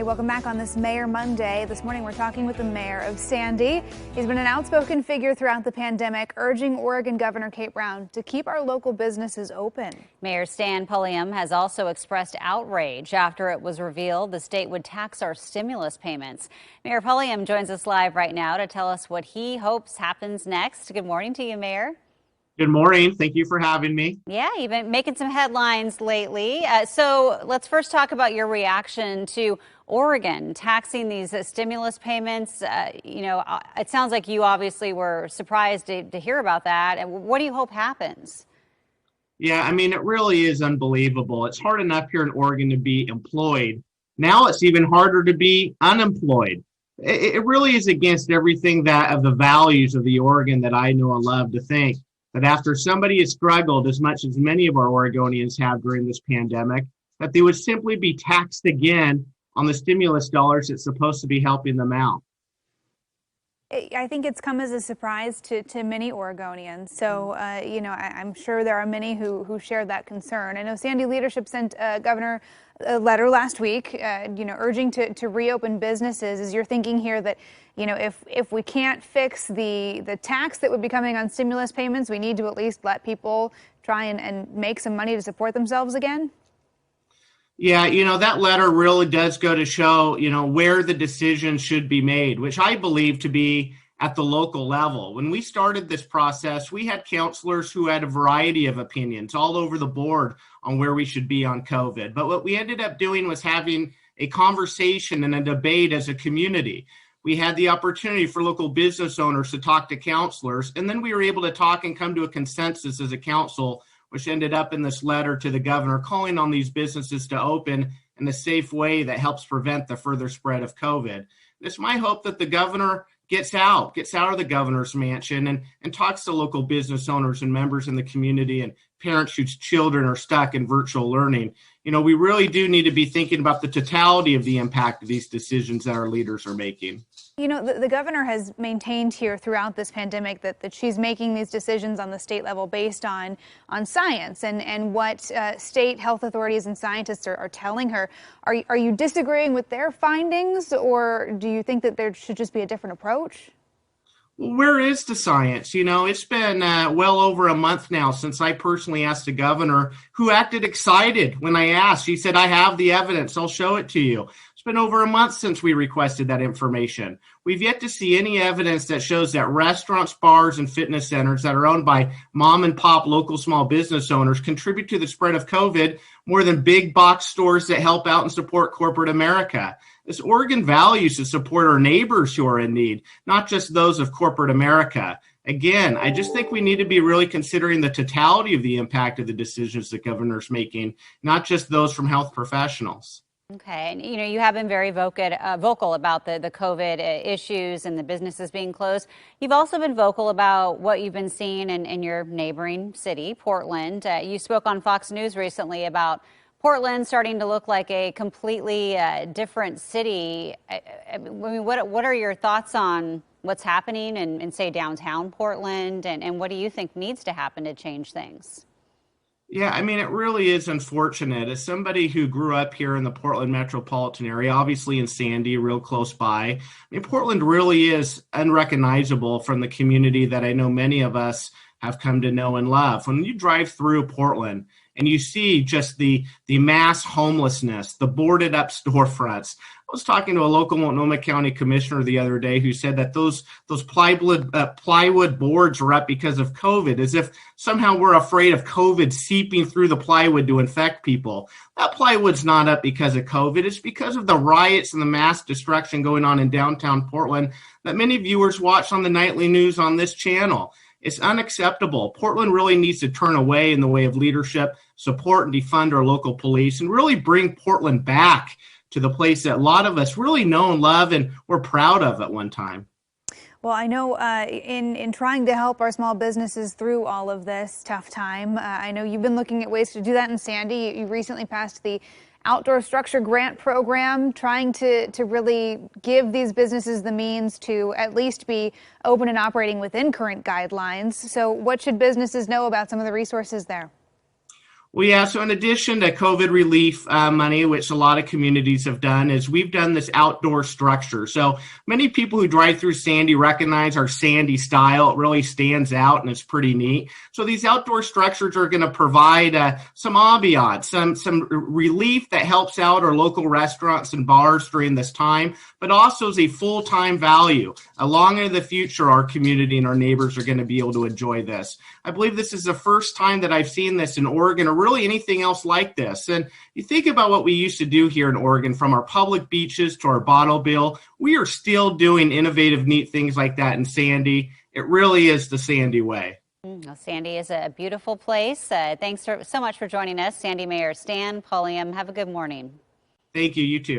Hey, welcome back on this Mayor Monday. This morning we're talking with the mayor of Sandy. He's been an outspoken figure throughout the pandemic, urging Oregon Governor Kate Brown to keep our local businesses open. Mayor Stan Pulliam has also expressed outrage after it was revealed the state would tax our stimulus payments. Mayor Pulliam joins us live right now to tell us what he hopes happens next. Good morning to you, Mayor. Good morning. Thank you for having me. Yeah, you've been making some headlines lately. So let's first talk about your reaction to Oregon taxing these stimulus payments. It sounds like you obviously were surprised to hear about that. And what do you hope happens? Yeah, I mean, it really is unbelievable. It's hard enough here in Oregon to be employed. Now it's even harder to be unemployed. It really is against everything that of the values of the Oregon that I know and love to think that after somebody has struggled as much as many of our Oregonians have during this pandemic, that they would simply be taxed again on the stimulus dollars that's supposed to be helping them out. I think it's come as a surprise to many Oregonians. So, I'm sure there are many who share that concern. I know Sandy leadership sent Governor a letter last week, urging to reopen businesses. Is your thinking here that, if we can't fix the tax that would be coming on stimulus payments, we need to at least let people try and make some money to support themselves again? Yeah, that letter really does go to show, where the decisions should be made, which I believe to be at the local level. When we started this process, we had counselors who had a variety of opinions all over the board on where we should be on COVID. But what we ended up doing was having a conversation and a debate as a community. We had the opportunity for local business owners to talk to counselors, and then we were able to talk and come to a consensus as a council, which ended up in this letter to the governor calling on these businesses to open in a safe way that helps prevent the further spread of COVID. It's my hope that the governor gets out of the governor's mansion and talks to local business owners and members in the community and parents whose children are stuck in virtual learning. We really do need to be thinking about the totality of the impact of these decisions that our leaders are making. The governor has maintained here throughout this pandemic that she's making these decisions on the state level based on science and what state health authorities and scientists are telling her. Are you disagreeing with their findings, or do you think that there should just be a different approach? Well, where is the science? It's been well over a month now since I personally asked the governor, who acted excited when I asked. She said, "I have the evidence. I'll show it to you." It's been over a month since we requested that information. We've yet to see any evidence that shows that restaurants, bars, and fitness centers that are owned by mom and pop local small business owners contribute to the spread of COVID more than big box stores that help out and support corporate America. This Oregon values to support our neighbors who are in need, not just those of corporate America. Again, I just think we need to be really considering the totality of the impact of the decisions the governor's making, not just those from health professionals. Okay. And, you have been very vocal about the COVID issues and the businesses being closed. You've also been vocal about what you've been seeing in your neighboring city, Portland. You spoke on Fox News recently about Portland starting to look like a completely different city. I mean, what are your thoughts on what's happening in say, downtown Portland? And what do you think needs to happen to change things? Yeah, I mean, it really is unfortunate. As somebody who grew up here in the Portland metropolitan area, obviously in Sandy, real close by, I mean, Portland really is unrecognizable from the community that I know many of us have come to know and love. When you drive through Portland and you see just the mass homelessness, the boarded up storefronts. I was talking to a local Multnomah County commissioner the other day who said that those plywood boards were up because of COVID, as if somehow we're afraid of COVID seeping through the plywood to infect people. That plywood's not up because of COVID. It's because of the riots and the mass destruction going on in downtown Portland that many viewers watch on the nightly news on this channel. It's unacceptable. Portland really needs to turn away in the way of leadership, support and defund our local police, and really bring Portland back to the place that a lot of us really know and love and were proud of at one time. Well, I know in trying to help our small businesses through all of this tough time, I know you've been looking at ways to do that in Sandy. You recently passed the Outdoor Structure Grant Program, trying to really give these businesses the means to at least be open and operating within current guidelines. So what should businesses know about some of the resources there? Well, yeah, so in addition to COVID relief money, which a lot of communities have done, is we've done this outdoor structure. So many people who drive through Sandy recognize our Sandy style. It really stands out and it's pretty neat. So these outdoor structures are going to provide some ambiance, some relief that helps out our local restaurants and bars during this time, but also as a full-time value. Long into the future, our community and our neighbors are going to be able to enjoy this. I believe this is the first time that I've seen this in Oregon or really anything else like this. And you think about what we used to do here in Oregon, from our public beaches to our bottle bill, we are still doing innovative, neat things like that in Sandy. It really is the Sandy way. Well, Sandy is a beautiful place. Thanks so much for joining us, Sandy Mayor Stan Pulliam. Have a good morning. Thank you. You too.